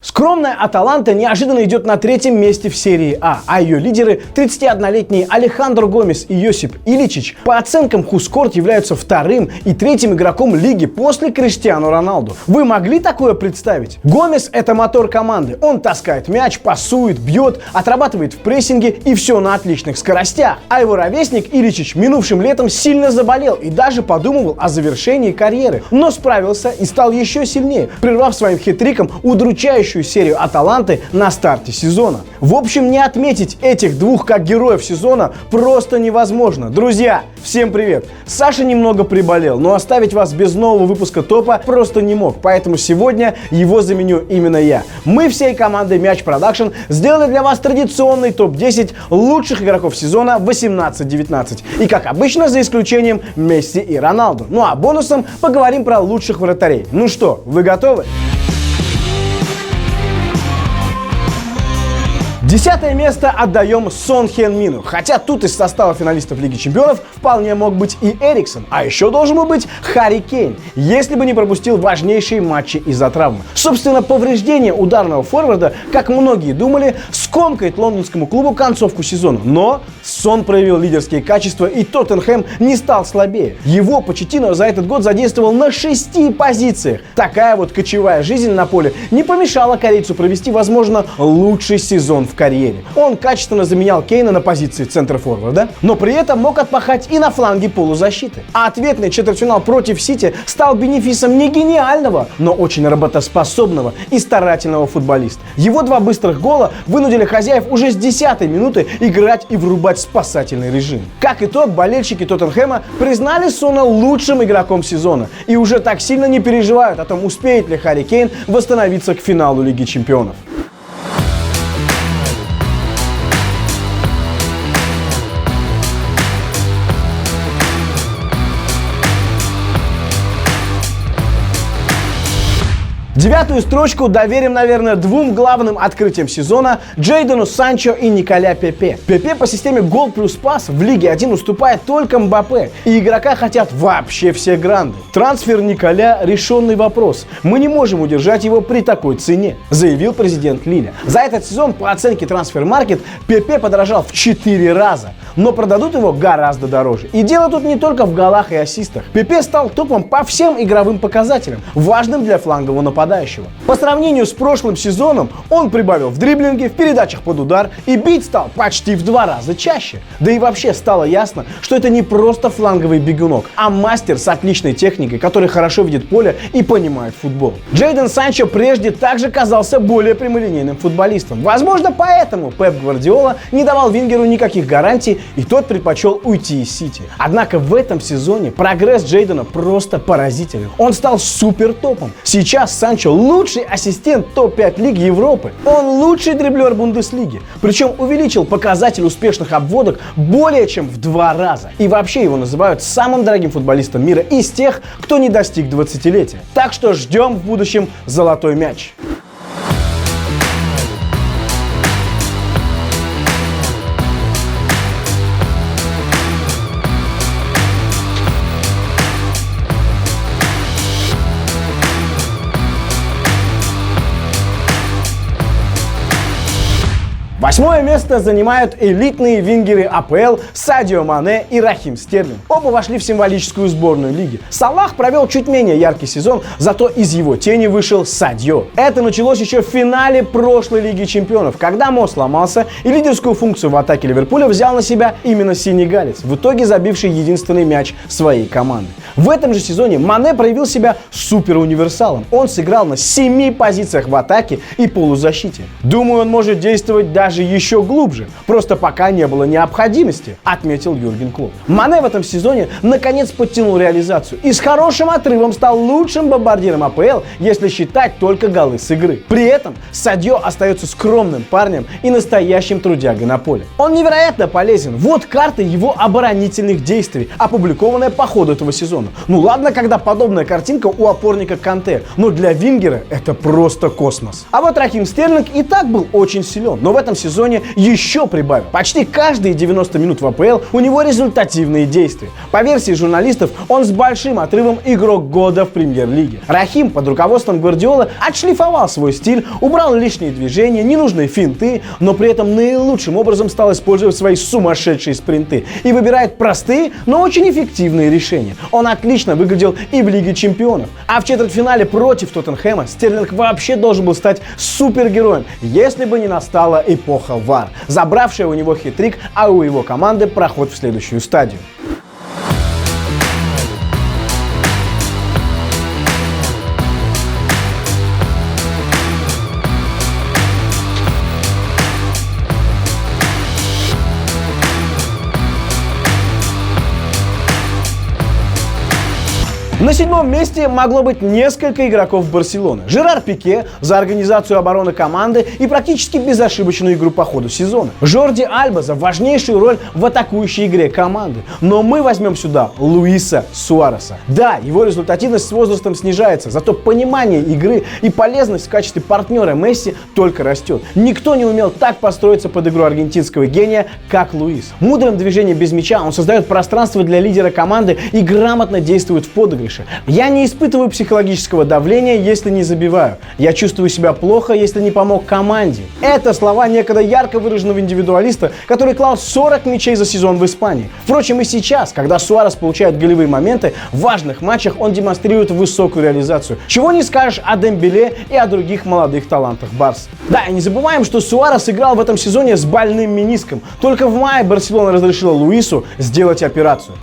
Скромная Аталанта неожиданно идет на третьем месте в серии А ее лидеры 31-летние Алехандро Гомес и Йосип Иличич по оценкам Хускорт являются вторым и третьим игроком лиги после Криштиану Роналду. Вы могли такое представить? Гомес — это мотор команды. Он таскает мяч, пасует, бьет, отрабатывает в прессинге и все на отличных скоростях. А его ровесник Иличич минувшим летом сильно заболел и даже подумывал о завершении карьеры, но справился и стал еще сильнее, прервав своим хет-триком удручающую серию Аталанты на старте сезона. В общем, не отметить этих двух как героев сезона просто невозможно. Друзья, всем привет! Саша немного приболел, но оставить вас без нового выпуска топа просто не мог, поэтому сегодня его заменю именно я. Мы всей командой Мяч Продакшн сделали для вас традиционный топ-10 лучших игроков сезона 18-19. И как обычно, за исключением Месси и Роналду. Ну а бонусом поговорим про лучших вратарей. Ну что, вы готовы? 10 место отдаем Сон Хен Мину, хотя тут из состава финалистов Лиги Чемпионов вполне мог быть и Эриксон, а еще должен был быть Харри Кейн, если бы не пропустил важнейшие матчи из-за травмы. Собственно, повреждение ударного форварда, как многие думали, скомкает лондонскому клубу концовку сезона, но Сон проявил лидерские качества и Тоттенхэм не стал слабее. Его Почеттино за этот год задействовал на 6 позициях. Такая вот кочевая жизнь на поле не помешала корейцу провести, возможно, лучший сезон в карьере. Он качественно заменял Кейна на позиции центр-форварда, но при этом мог отпахать и на фланге полузащиты. А ответный четвертьфинал против Сити стал бенефисом не гениального, но очень работоспособного и старательного футболиста. Его 2 быстрых гола вынудили хозяев уже с 10-й минуты играть и врубать спасательный режим. Как итог, болельщики Тоттенхэма признали Сона лучшим игроком сезона и уже так сильно не переживают о том, успеет ли Харри Кейн восстановиться к финалу Лиги Чемпионов. Девятую строчку доверим, наверное, двум главным открытиям сезона — Джейдону Санчо и Николя Пепе. Пепе по системе гол плюс пас в Лиге 1 уступает только Мбаппе, и игрока хотят вообще все гранды. Трансфер Николя — решенный вопрос. Мы не можем удержать его при такой цене, заявил президент Лиля. За этот сезон, по оценке Трансфермаркет, Пепе подорожал в 4 раза, но продадут его гораздо дороже. И дело тут не только в голах и ассистах. Пепе стал топом по всем игровым показателям, важным для флангового нападающего. По сравнению с прошлым сезоном он прибавил в дриблинге, в передачах под удар и бить стал почти в 2 раза чаще. Да и вообще стало ясно, что это не просто фланговый бегунок, а мастер с отличной техникой, который хорошо видит поле и понимает футбол. Джейдон Санчо прежде также казался более прямолинейным футболистом. Возможно, поэтому Пеп Гвардиола не давал Вингеру никаких гарантий, и тот предпочел уйти из Сити. Однако в этом сезоне прогресс Джейдона просто поразителен. Он стал супер топом. Сейчас Санчо лучший ассистент топ-5 лиг Европы. Он лучший дриблер Бундеслиги. Причем увеличил показатель успешных обводок более чем в 2 раза. И вообще его называют самым дорогим футболистом мира из тех, кто не достиг 20-летия. Так что ждем в будущем золотой мяч. Восьмое место занимают элитные вингеры АПЛ Садио Мане и Рахим Стерлинг. Оба вошли в символическую сборную лиги. Салах провел чуть менее яркий сезон, зато из его тени вышел Садио. Это началось еще в финале прошлой Лиги Чемпионов, когда Мо сломался и лидерскую функцию в атаке Ливерпуля взял на себя именно синегалец, в итоге забивший единственный мяч своей команды. В этом же сезоне Мане проявил себя суперуниверсалом. Он сыграл на 7 позициях в атаке и полузащите. Думаю, он может действовать даже еще глубже, просто пока не было необходимости, отметил Юрген Клопп. Мане в этом сезоне наконец подтянул реализацию и с хорошим отрывом стал лучшим бомбардиром АПЛ, если считать только голы с игры. При этом Садио остается скромным парнем и настоящим трудягой на поле. Он невероятно полезен. Вот карта его оборонительных действий, опубликованная по ходу этого сезона. Ну ладно, когда подобная картинка у опорника Канте, но для вингера это просто космос. А вот Рахим Стерлинг и так был очень силен, но в этом сезоне еще прибавил. Почти каждые 90 минут в АПЛ у него результативные действия. По версии журналистов, он с большим отрывом игрок года в премьер-лиге. Рахим под руководством Гвардиолы отшлифовал свой стиль, убрал лишние движения, ненужные финты, но при этом наилучшим образом стал использовать свои сумасшедшие спринты и выбирает простые, но очень эффективные решения. Он отлично выглядел и в Лиге Чемпионов. А в четвертьфинале против Тоттенхэма Стерлинг вообще должен был стать супергероем, если бы не настала эпоха ВАР, забравшая у него хитрик, а у его команды проход в следующую стадию. На седьмом месте могло быть несколько игроков Барселоны. Жерар Пике за организацию обороны команды и практически безошибочную игру по ходу сезона. Жорди Альба за важнейшую роль в атакующей игре команды. Но мы возьмем сюда Луиса Суареса. Да, его результативность с возрастом снижается, зато понимание игры и полезность в качестве партнера Месси только растет. Никто не умел так построиться под игру аргентинского гения, как Луис. Мудрым движением без мяча он создает пространство для лидера команды и грамотно действует в подыгрыше. Я не испытываю психологического давления, если не забиваю. Я чувствую себя плохо, если не помог команде. Это слова некогда ярко выраженного индивидуалиста, который клал 40 мячей за сезон в Испании. Впрочем, и сейчас, когда Суарес получает голевые моменты, в важных матчах он демонстрирует высокую реализацию. Чего не скажешь о Дембеле и о других молодых талантах Барса. Да, и не забываем, что Суарес играл в этом сезоне с больным мениском. Только в мае Барселона разрешила Луису сделать операцию.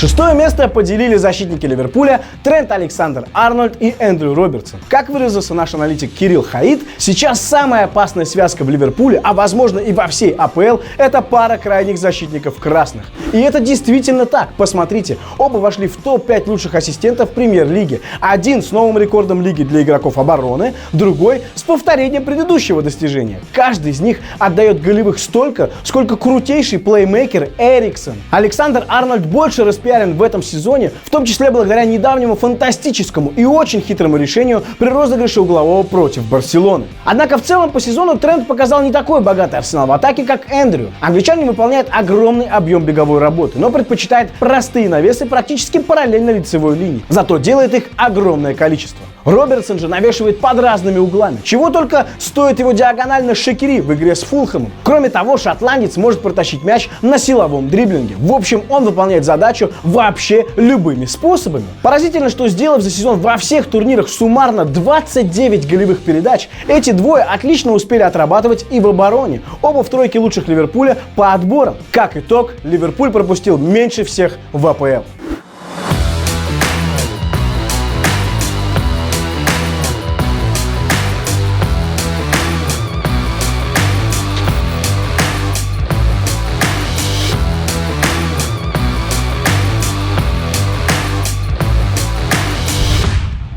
Шестое место поделили защитники Ливерпуля Трент Александр-Арнольд и Эндрю Робертсон. Как выразился наш аналитик Кирилл Хаид, сейчас самая опасная связка в Ливерпуле, а возможно и во всей АПЛ, это пара крайних защитников красных. И это действительно так. Посмотрите, оба вошли в топ-5 лучших ассистентов премьер-лиги. Один с новым рекордом лиги для игроков обороны, другой с повторением предыдущего достижения. Каждый из них отдает голевых столько, сколько крутейший плеймейкер Эриксон. Александр-Арнольд больше распиарен в этом сезоне, в том числе благодаря недавнему фантастическому и очень хитрому решению при розыгрыше углового против Барселоны. Однако в целом по сезону Трент показал не такой богатый арсенал в атаке, как Эндрю. Англичанин выполняет огромный объем беговой работы, но предпочитает простые навесы практически параллельно лицевой линии. Зато делает их огромное количество. Робертсон же навешивает под разными углами. Чего только стоит его диагонально Шакири в игре с Фулхэмом. Кроме того, шотландец может протащить мяч на силовом дриблинге. В общем, он выполняет задачу вообще любыми способами. Поразительно, что сделав за сезон во всех турнирах суммарно 29 голевых передач, эти двое отлично успели отрабатывать и в обороне. Оба в тройке лучших Ливерпуля по отборам. Как итог, Ливерпуль пропустил меньше всех в АПЛ.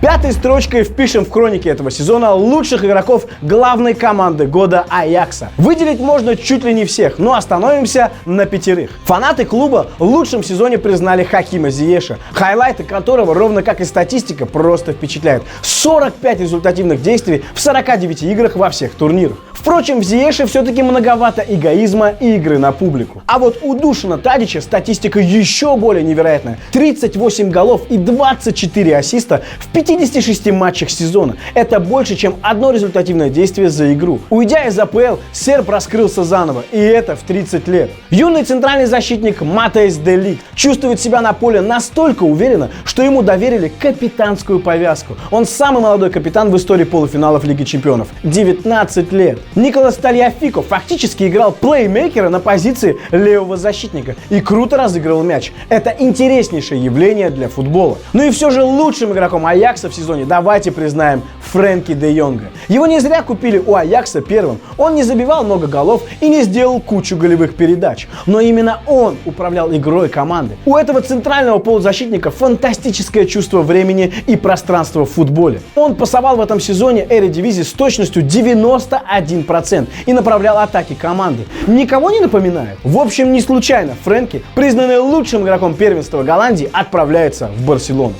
Пятой строчкой впишем в хроники этого сезона лучших игроков главной команды года Аякса. Выделить можно чуть ли не всех, но остановимся на 5. Фанаты клуба в лучшем сезоне признали Хакима Зиеша, хайлайты которого, ровно как и статистика, просто впечатляют. 45 результативных действий в 49 играх во всех турнирах. Впрочем, в Зиеше все-таки многовато эгоизма и игры на публику. А вот у Душана Тадича статистика еще более невероятная. 38 голов и 24 ассиста в 56 матчах сезона. Это больше, чем одно результативное действие за игру. Уйдя из АПЛ, серб раскрылся заново, и это в 30 лет. Юный центральный защитник Матеис де Лигт чувствует себя на поле настолько уверенно, что ему доверили капитанскую повязку. Он самый молодой капитан в истории полуфиналов Лиги Чемпионов. 19 лет. Николас Тальяфико фактически играл плеймейкера на позиции левого защитника и круто разыгрывал мяч. Это интереснейшее явление для футбола. Ну и все же лучшим игроком Аякса в сезоне давайте признаем Фрэнки де Йонга. Его не зря купили у Аякса первым. Он не забивал много голов и не сделал кучу голевых передач. Но именно он управлял игрой команды. У этого центрального полузащитника фантастическое чувство времени и пространства в футболе. Он пасовал в этом сезоне Эредивизии с точностью 91%. процент и направлял атаки команды. Никого не напоминает? В общем, не случайно Фрэнки, признанный лучшим игроком первенства Голландии, отправляется в Барселону.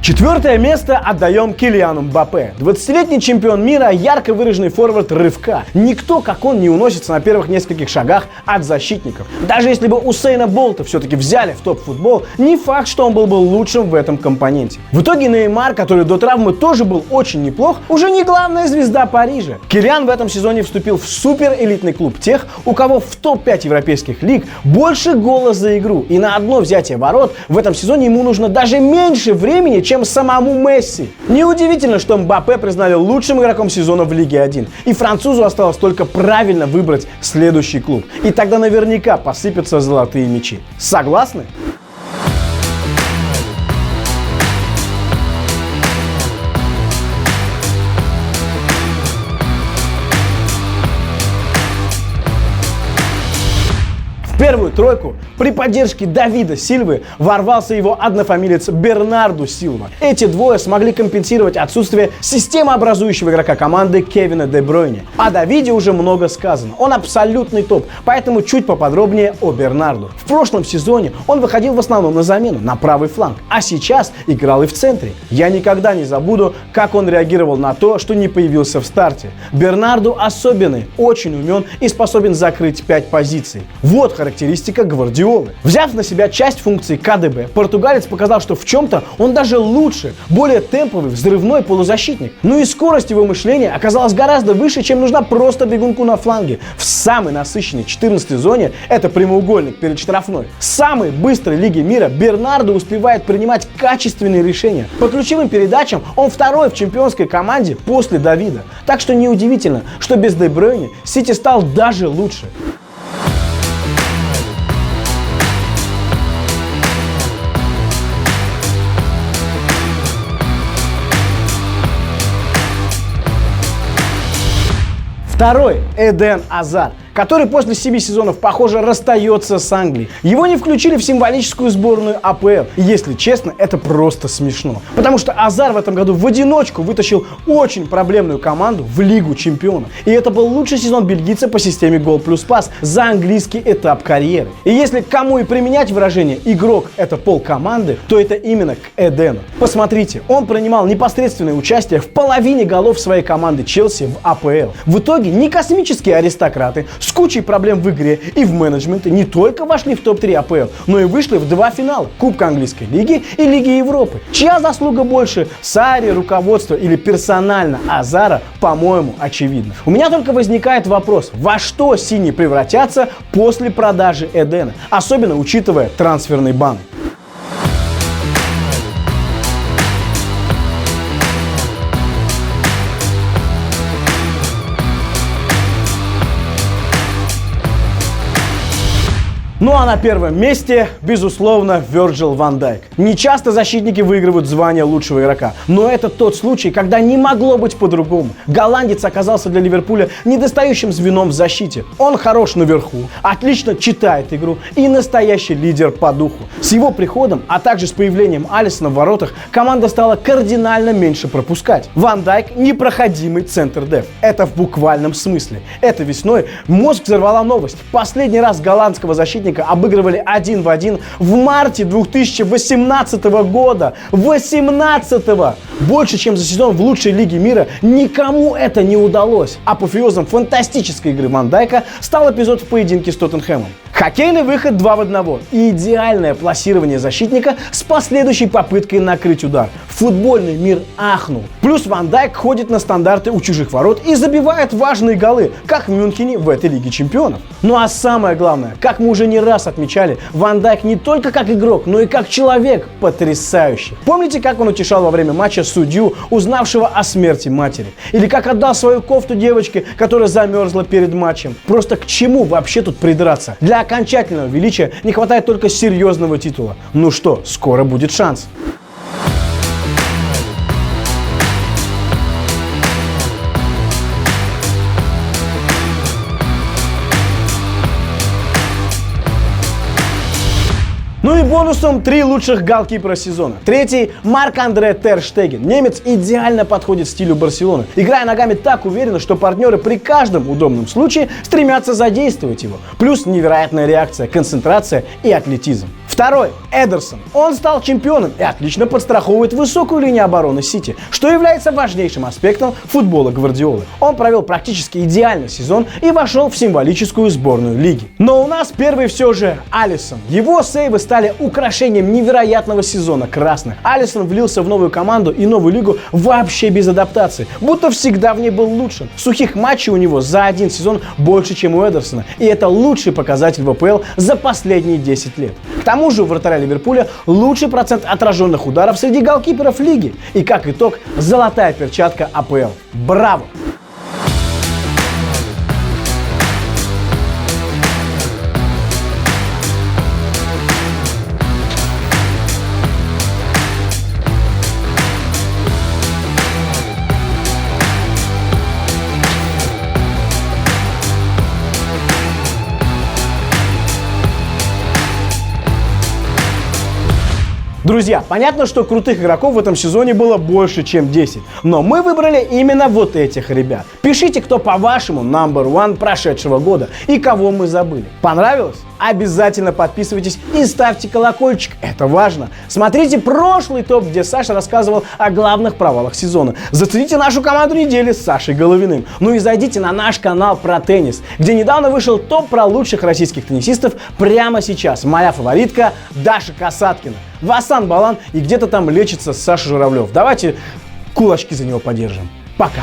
Четвертое место отдаем Килиану Мбаппе. 20-летний чемпион мира, ярко выраженный форвард рывка. Никто, как он, не уносится на первых нескольких шагах от защитников. Даже если бы Усейна Болта все-таки взяли в топ-футбол, не факт, что он был бы лучшим в этом компоненте. В итоге Неймар, который до травмы тоже был очень неплох, уже не главная звезда Парижа. Килиан в этом сезоне вступил в суперэлитный клуб тех, у кого в топ-5 европейских лиг больше гола за игру. И на одно взятие ворот в этом сезоне ему нужно даже меньше времени, чем самому Месси. Неудивительно, что Мбаппе признали лучшим игроком сезона в Лиге 1. И французу осталось только правильно выбрать следующий клуб. И тогда наверняка посыпятся золотые мячи. Согласны? В первую тройку при поддержке Давида Сильвы ворвался его однофамилец Бернарду Силва. Эти двое смогли компенсировать отсутствие системообразующего игрока команды Кевина Де Бройне. О Давиде уже много сказано. Он абсолютный топ, поэтому чуть поподробнее о Бернарду. В прошлом сезоне он выходил в основном на замену, на правый фланг, а сейчас играл и в центре. Я никогда не забуду, как он реагировал на то, что не появился в старте. Бернарду особенный, очень умен и способен закрыть 5 позиций. Вот характеристика Гвардиолы. Взяв на себя часть функций КДБ, португалец показал, что в чем-то он даже лучше, более темповый, взрывной полузащитник. Ну и скорость его мышления оказалась гораздо выше, чем нужна просто бегунку на фланге. В самой насыщенной 14-й зоне, это прямоугольник перед штрафной, самой быстрой лиги мира, Бернарду успевает принимать качественные решения. По ключевым передачам он второй в чемпионской команде после Давида. Так что неудивительно, что без Де Бройне Сити стал даже лучше. Второй – Эден Азар, который после 7 сезонов, похоже, расстается с Англией. Его не включили в символическую сборную АПЛ. И, если честно, это просто смешно. Потому что Азар в этом году в одиночку вытащил очень проблемную команду в Лигу чемпионов. И это был лучший сезон бельгийца по системе гол плюс пас за английский этап карьеры. И если кому и применять выражение «игрок – это пол команды», то это именно к Эдену. Посмотрите, он принимал непосредственное участие в половине голов своей команды Челси в АПЛ. В итоге не космические аристократы с кучей проблем в игре и в менеджменте не только вошли в топ-3 АПЛ, но и вышли в 2 финала – Кубка Английской лиги и Лиги Европы. Чья заслуга больше – Сарри, руководство или персонально Азара, по-моему, очевидно. У меня только возникает вопрос, во что синие превратятся после продажи Эдена, особенно учитывая трансферный бан. Ну а на первом месте, безусловно, Вирджил ван Дайк. Не часто защитники выигрывают звание лучшего игрока, но это тот случай, когда не могло быть по-другому. Голландец оказался для Ливерпуля недостающим звеном в защите. Он хорош наверху, отлично читает игру и настоящий лидер по духу. С его приходом, а также с появлением Алисона в воротах, команда стала кардинально меньше пропускать. Ван Дайк – непроходимый центр-деф. Это в буквальном смысле. Этой весной мозг взорвала новость. Последний раз голландского защитника обыгрывали 1 в 1 в марте 2018 года. 18-го! Больше, чем за сезон в лучшей лиге мира, никому это не удалось. Апофеозом фантастической игры Ван Дайка стал эпизод в поединке с Тоттенхэмом. Хоккейный выход 2 в 1 и идеальное пласирование защитника с последующей попыткой накрыть удар. Футбольный мир ахнул. Плюс Ван Дайк ходит на стандарты у чужих ворот и забивает важные голы, как в Мюнхене в этой Лиге чемпионов. Ну а самое главное, как мы уже не раз отмечали, Ван Дайк не только как игрок, но и как человек потрясающий. Помните, как он утешал во время матча судью, узнавшего о смерти матери? Или как отдал свою кофту девочке, которая замерзла перед матчем? Просто к чему вообще тут придраться? Для окончательного величия не хватает только серьезного титула. Ну что, скоро будет шанс. Ну и бонусом 3 лучших голкипера сезона. Третий – Марк-Андре Тер Штеген. Немец идеально подходит стилю Барселоны, играя ногами так уверенно, что партнеры при каждом удобном случае стремятся задействовать его. Плюс невероятная реакция, концентрация и атлетизм. Второй – Эдерсон. Он стал чемпионом и отлично подстраховывает высокую линию обороны Сити, что является важнейшим аспектом футбола Гвардиолы. Он провел практически идеальный сезон и вошел в символическую сборную лиги. Но у нас первый все же Алисон. Его сейвы стали украшением невероятного сезона красных. Алисон влился в новую команду и новую лигу вообще без адаптации, будто всегда в ней был лучшим. Сухих матчей у него за один сезон больше, чем у Эдерсона, и это лучший показатель в АПЛ за последние 10 лет. К тому же у вратаря Ливерпуля лучший процент отраженных ударов среди голкиперов лиги. И как итог, золотая перчатка АПЛ. Браво! Друзья, понятно, что крутых игроков в этом сезоне было больше, чем 10. Но мы выбрали именно вот этих ребят. Пишите, кто по-вашему number one прошедшего года и кого мы забыли. Понравилось? Обязательно подписывайтесь и ставьте колокольчик. Это важно. Смотрите прошлый топ, где Саша рассказывал о главных провалах сезона. Зацените нашу команду недели с Сашей Головиным. Ну и зайдите на наш канал про теннис, где недавно вышел топ про лучших российских теннисистов прямо сейчас. Моя фаворитка Даша Касаткина, Васан Балан и где-то там лечится Саша Журавлев. Давайте кулачки за него подержим. Пока.